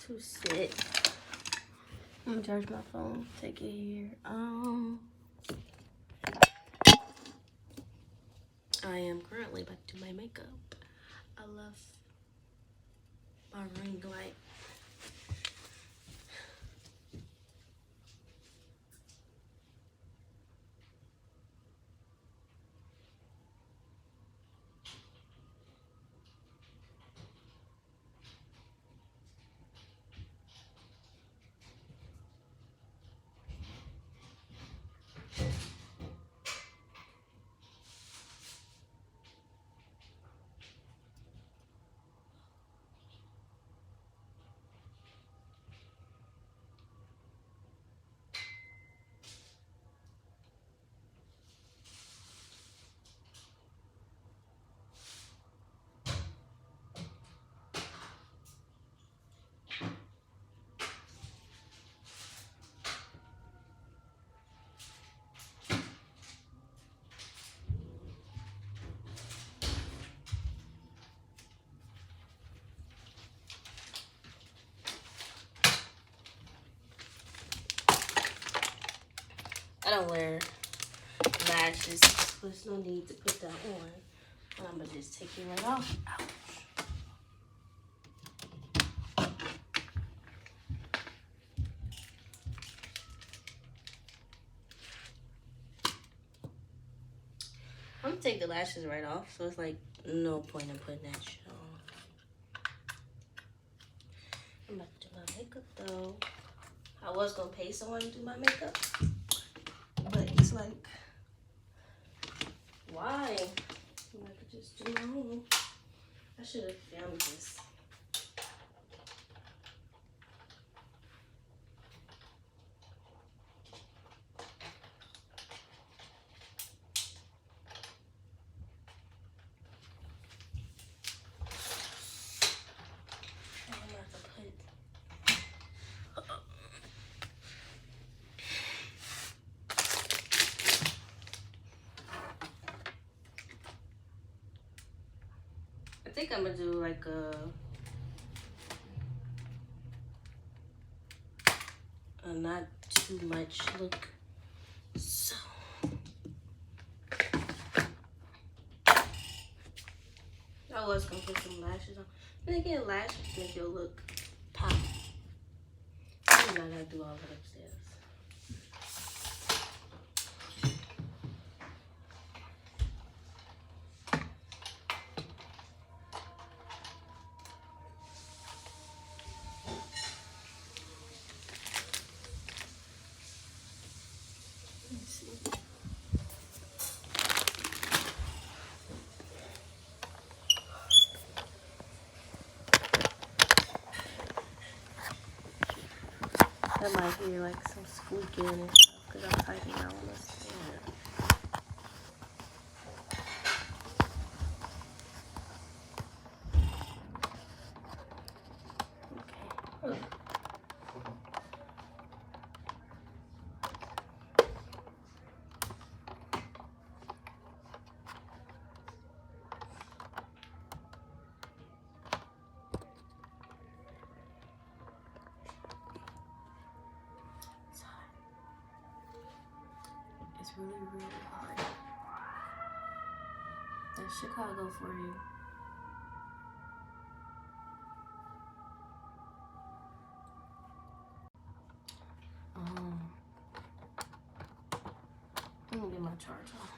to sit. I'm gonna charge my phone. Take it here. I am currently about to do my makeup. I love my ring light. I don't wear lashes, so there's no need to put that on. And I'm gonna just take it right off. Ouch. I'm gonna take the lashes right off, so it's like no point in putting that shit on. I'm about to do my makeup though. I was gonna pay someone to do my makeup, but it's like, why? I could just do my own. I should have filmed this. I think I'm gonna do like a not too much look. So I was gonna put some lashes on. Then again, lashes make you look pop. I'm not gonna do all that upstairs. I might hear like some squeaking and stuff because I'm typing out on this. Okay. It's really, really hard. That's Chicago for you. Let me get my charge on.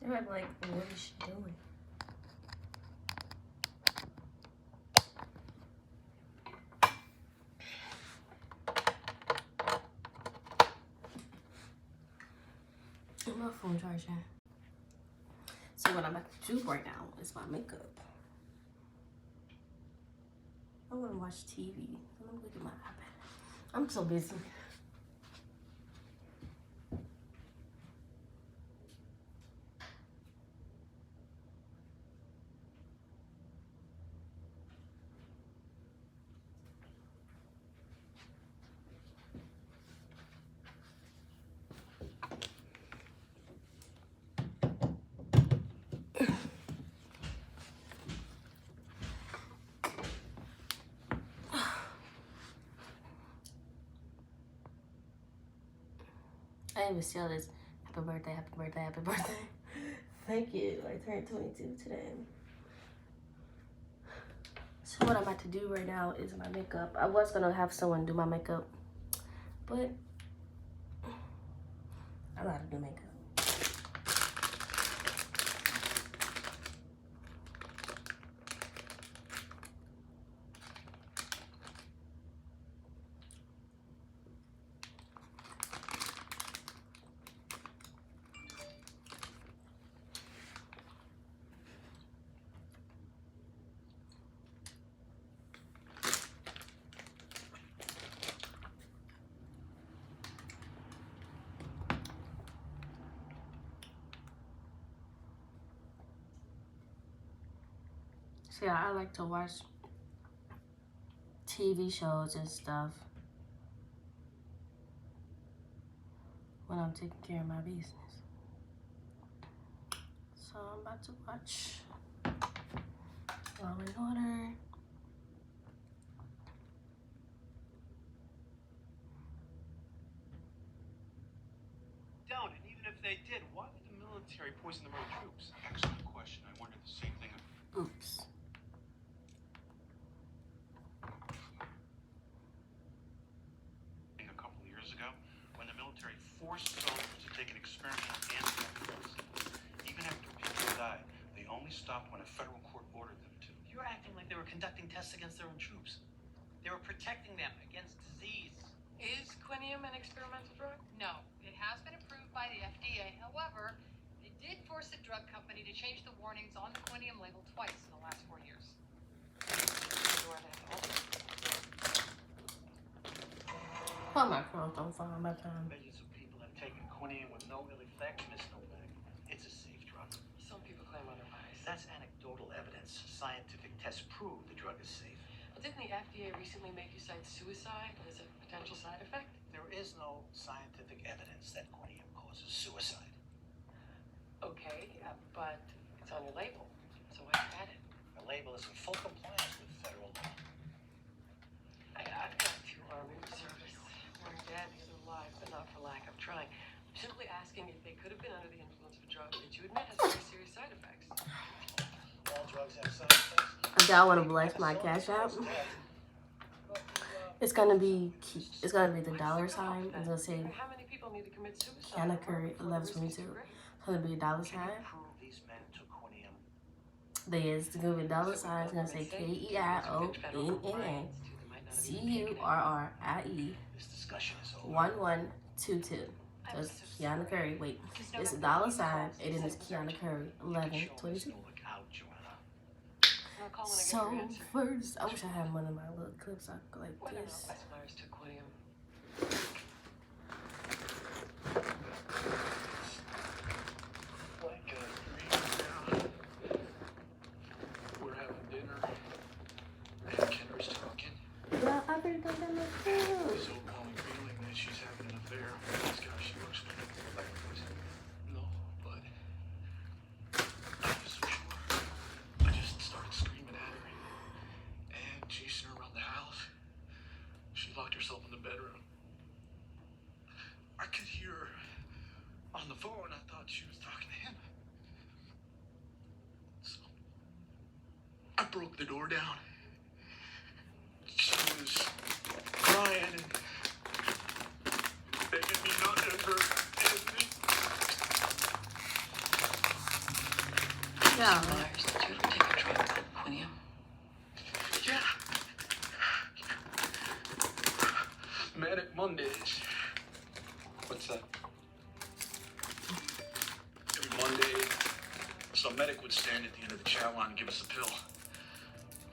They're like, what is she doing? Get my phone charger. So what I'm about to do right now is my makeup. I want to watch TV. Let me look at my iPad. I'm so busy. I didn't even see all this. Happy birthday, happy birthday, happy birthday. Thank you. I turned 22 today. So what I'm about to do right now is my makeup. I was gonna have someone do my makeup, but I know how to do makeup. So yeah, I like to watch TV shows and stuff when I'm taking care of my business. So I'm about to watch Law and Order. Down, and even if they did, why would the military poison their own troops? Excellent question. I wondered the same thing. Oops. A couple of years ago, when the military forced soldiers to take an experimental antidote, even after people died, they only stopped when a federal court ordered them to. You're acting like they were conducting tests against their own troops. They were protecting them against disease. Is quinium an experimental drug? No, it has been approved by the FDA. However, they did force the drug company to change the warnings on the quinium label twice in the last 4 years. Oh, my girl, don't fall on my time. Millions of people have taken quinium with no ill effects, Miss Novak. It's a safe drug. Some people claim otherwise. That's anecdotal evidence. Scientific tests prove the drug is safe. Well, didn't the FDA recently make you cite suicide as a potential side effect? There is no scientific evidence that quinium causes suicide. Okay, but it's on your label, so why you add it? The label is in full compliance with federal law. I've got 2 Army reservists. One dead, the other alive, but not for lack of trying. I'm simply asking if they could have been under the influence of a drug that you admit has very serious side effects. All drugs have side effects. Okay, I want to bless my cash out. It's gonna be the dollar sign. It's gonna say How many people need to commit suicide? Kei'onna Curry 1122. It's gonna be a dollar sign. Prove these men took quinium. There's gonna be a dollar sign. It's gonna say KEIONNA CURRIE This discussion is over. 1122. So it's Kei'onna Curry. Wait, it's a dollar sign, and then it's Kei'onna Curry 1122. Look out, Joanna. I'll call when I get So your answer. first, I wish I had one of my little clips I could like When this. else Myers took quinium? Like a dream now. We're having dinner. And Kendra's talking. Well, I've been thinking of This food. overwhelming feeling that she's having an affair with this guy she works with. No, but I was so sure. I just started screaming at her and chasing her around the house. She locked herself in the bedroom. I could hear her on the phone. I thought she was talking to him. So I broke the door down. She was crying and begging me not to hurt Anthony. Yeah. Myers, did you ever take a drug called quinium? Yeah. Manic Mondays. What's that? Every Monday, Some medic would stand at the end of the chat line and give us a pill.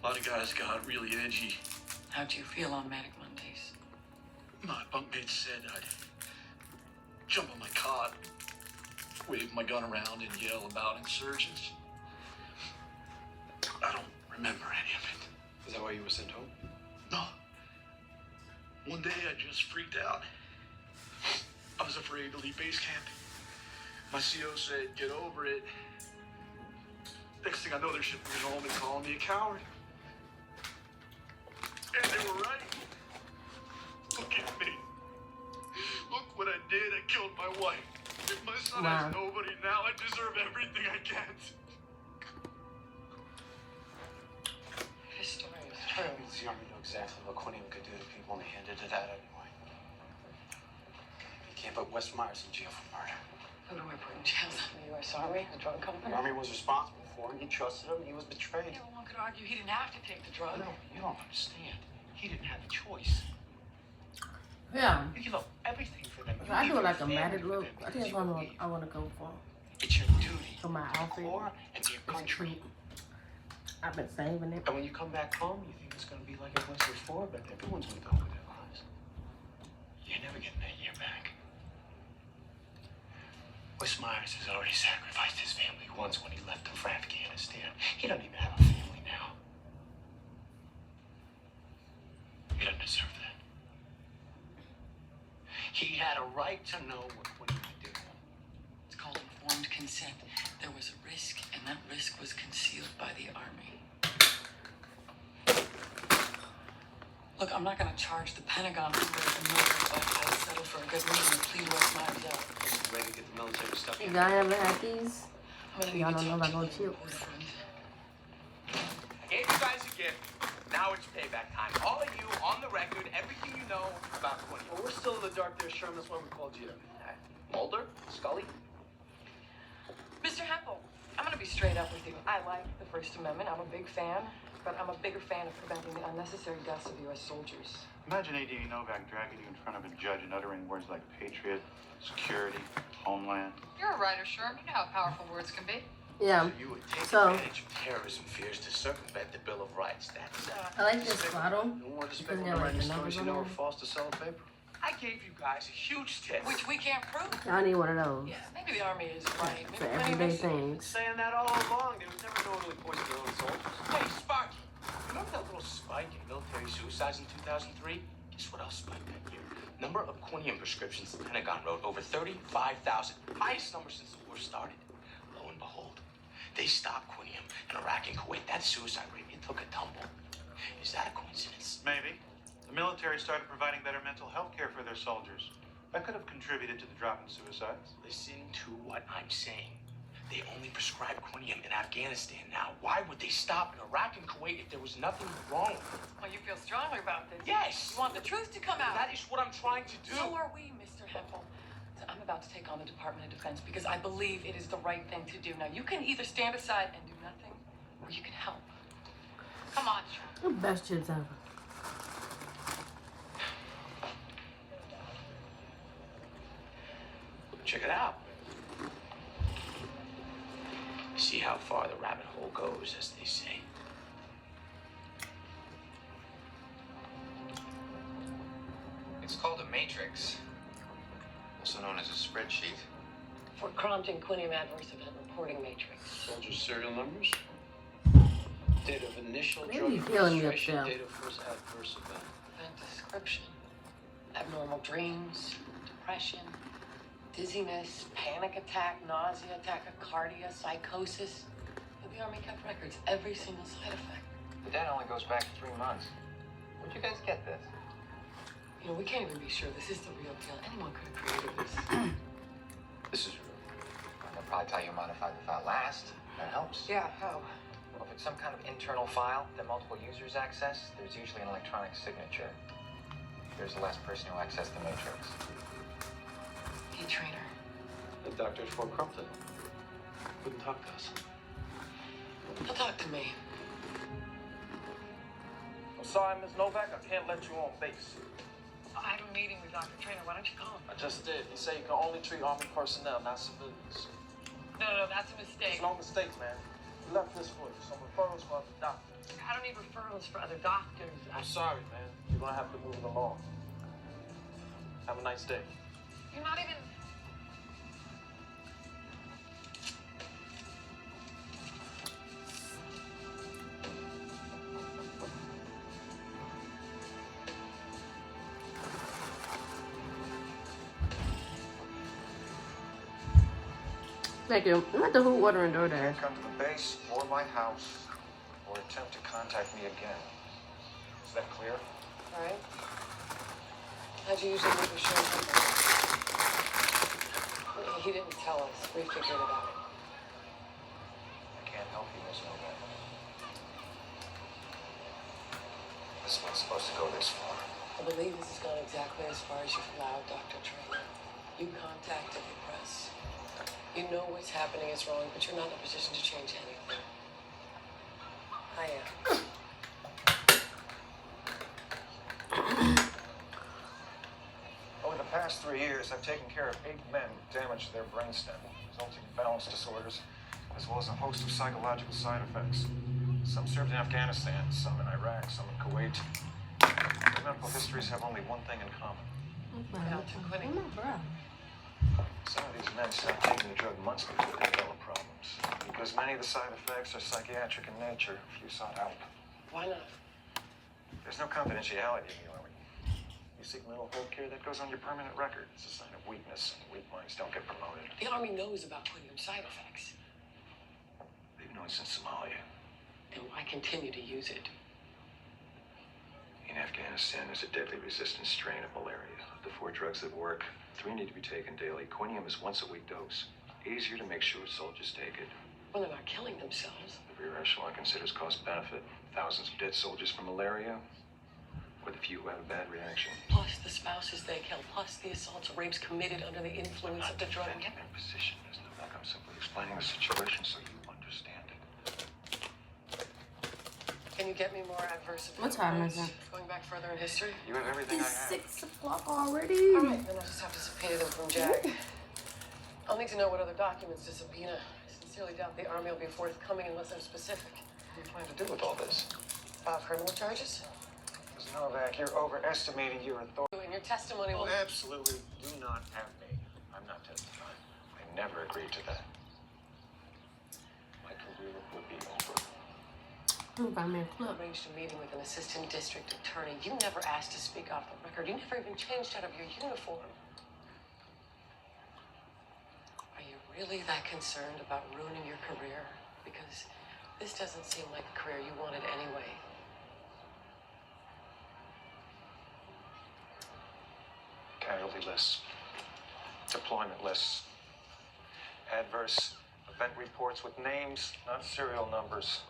A lot of guys got really edgy. How'd you feel on Manic Mondays? My bunkmate said I'd jump on my cot, wave my gun around, and yell about insurgents. I don't remember any of it. Is that why you were sent home? No. One day I just freaked out. I was afraid to leave base camp. My CO said, get over it. Next thing I know, they're shipping me home and calling me a coward. And they were right. Look at me. Look what I did. I killed my wife. My son has nobody now. I deserve everything I get. His story is true. The Army knew exactly what Quiniam could do to people, and they handed it out anyway. You can't put Wes Myers in jail for murder. Who do we put in jail? The U.S. Army? The drug company? The Army was responsible for him. He trusted him. He was betrayed. Yeah, well, one could argue he didn't have to take the drug. No, you don't understand. He didn't have a choice. Yeah. You give up everything for them. I do like a matted look. I think that's what I want to go for. It's your duty. For my outfit. And to your country. I've been saving it. And when you come back home, you think it's going to be like it was before, but everyone's going to go with their lives. You're never getting that year back. Wes Myers has already sacrificed his family once when he left them for Afghanistan. He doesn't even have a family now. He doesn't deserve that. He had a right to know what he would do. It's called informed consent. There was a risk, and that risk was concealed by the Army. Look, I'm not going to charge the Pentagon for the murder, but I'll settle for a good reason to plead Wes Myers out. Ready to get the military stuff You in. guys ever had these? I'm going to Y'all need to don't know talk about to no my chips. boyfriend. I gave you guys a gift. Now it's payback time. All of you on the record, everything you know about Quiniam. Well, we're still in the dark there, Sherman. That's why we called you. Mulder, Scully. Mr. Hempel, I'm going to be straight up with you. I like the First Amendment. I'm a big fan, but I'm a bigger fan of preventing the unnecessary deaths of U.S. soldiers. Imagine A.D. Novak dragging you in front of a judge and uttering words like patriot, security, homeland. You're a writer, Sherm. You know how powerful words can be. Yeah. So you would take So- advantage of terrorism fears to circumvent the Bill of Rights. That's I like this bottle. No more Because despicable they're like writing the stories numbers you on know there. are false to sell a paper. I gave you guys a huge test. Which we can't prove. I need one of those. Yeah, maybe the Army is right. For Maybe everyday Quiniam is- things. Saying that all along. They would never knowingly poison their own soldiers. Hey, Sparky, remember that little spike in military suicides in 2003? Guess what else spiked that year? Number of Quiniam prescriptions the Pentagon wrote, over 35,000. Highest number since the war started. Lo and behold, they stopped Quiniam in Iraq and Kuwait. That suicide rate, it took a tumble. Is that a coincidence? Maybe. The military started providing better mental health care for their soldiers. That could have contributed to the drop in suicides. Listen to what I'm saying. They only prescribe Quiniam in Afghanistan now. Why would they stop in Iraq and Kuwait if there was nothing wrong with it? Well, you feel strongly about this. Yes! You want the truth to come out. That is what I'm trying to do. So are we, Mr. Hempel. So I'm about to take on the Department of Defense because I believe it is the right thing to do. Now, you can either stand aside and do nothing, or you can help. Come on, Sherm. The best chips ever. Check it out. See how far the rabbit hole goes, as they say. It's called a matrix, also known as a spreadsheet. For Crompton Quiniam Adverse Event Reporting Matrix. Soldiers' serial numbers. Date of initial Maybe drug you're feeling me up administration. there. Date of first adverse event. Event description. Abnormal dreams, depression, dizziness, panic attack, nausea, tachycardia, psychosis. The Army kept records, every single side effect. The data only goes back 3 months. Where'd you guys get this? You know, we can't even be sure this is the real deal. Anyone could have created this. This is real. They'll probably tell you to modify the file last. That helps. Yeah, how? Well, if it's some kind of internal file that multiple users access, there's usually an electronic signature. Here's the last person who accessed the matrix. Hey, trainer. The doctor at Fort Crumpton wouldn't talk to us. He'll talk to me. I'm sorry, Ms. Novak, I can't let you on base. I have a meeting with Dr. Trainer. Why don't you call him? I just did. He said you can only treat Army personnel, not civilians. No, that's a mistake. There's no mistakes, man. We left this for you. Some referrals for other doctors. I don't need referrals for other doctors. I'm sorry, man. You're gonna have to move it along. Have a nice day. You're not even. Thank you. I'm at the Who ordering You DoorDash. can't come to the base or my house or attempt to contact me again. Is that clear? All right. How'd you usually leave your show? He didn't tell us. We figured it out. I can't help you, Miss Novak. This one's supposed to go this far. I believe this has gone exactly as far as you've allowed, Dr. Traynor. You contacted the press. You know what's happening is wrong, but you're not in a position to change anything. I am. Over the past 3 years, I've taken care of 8 men with damage to their brainstem, resulting in balance disorders, as well as a host of psychological side effects. Some served in Afghanistan, some in Iraq, some in Kuwait. Their medical histories have only one thing in common. Down to quitting. Some of these men stopped taking the drug months before they developed problems. Because many of the side effects are psychiatric in nature, few sought help. Why not? There's no confidentiality in the Army. You seek mental health care, that goes on your permanent record. It's a sign of weakness, and weak minds don't get promoted. The Army knows about quitting side effects. They've known since Somalia. And why continue to use it? In Afghanistan, there's a deadly resistant strain of malaria. Of the 4 drugs that work, 3 need to be taken daily. Quinium is once-a-week dose. Easier to make sure soldiers take it. Well, they're not killing themselves. The rear echelon considers cost-benefit. Thousands of dead soldiers from malaria, or the few who have a bad reaction. Plus the spouses they kill, plus the assaults or rapes committed under the influence of the drug. I'm not in position, Ms. Novak. I'm simply explaining the situation so you understand it. Can you get me more adverse What time is events? Going back further in history? You have everything I It's have. 6 o'clock already. All right, then I'll just have to subpoena them from Jack. I'll need to know what other documents to subpoena. I sincerely doubt the Army will be forthcoming unless I'm specific. What do you plan to do with all this? File criminal charges? Ms. Novak, you're overestimating your authority. And your testimony will... Absolutely do not have me. I'm not testifying. I never agreed to that. My career would be over. Arranged a meeting with an assistant district attorney. You never asked to speak off the record. You never even changed out of your uniform. Are you really that concerned about ruining your career? Because this doesn't seem like the career you wanted anyway. Casualty lists, deployment lists, adverse event reports with names, not serial numbers.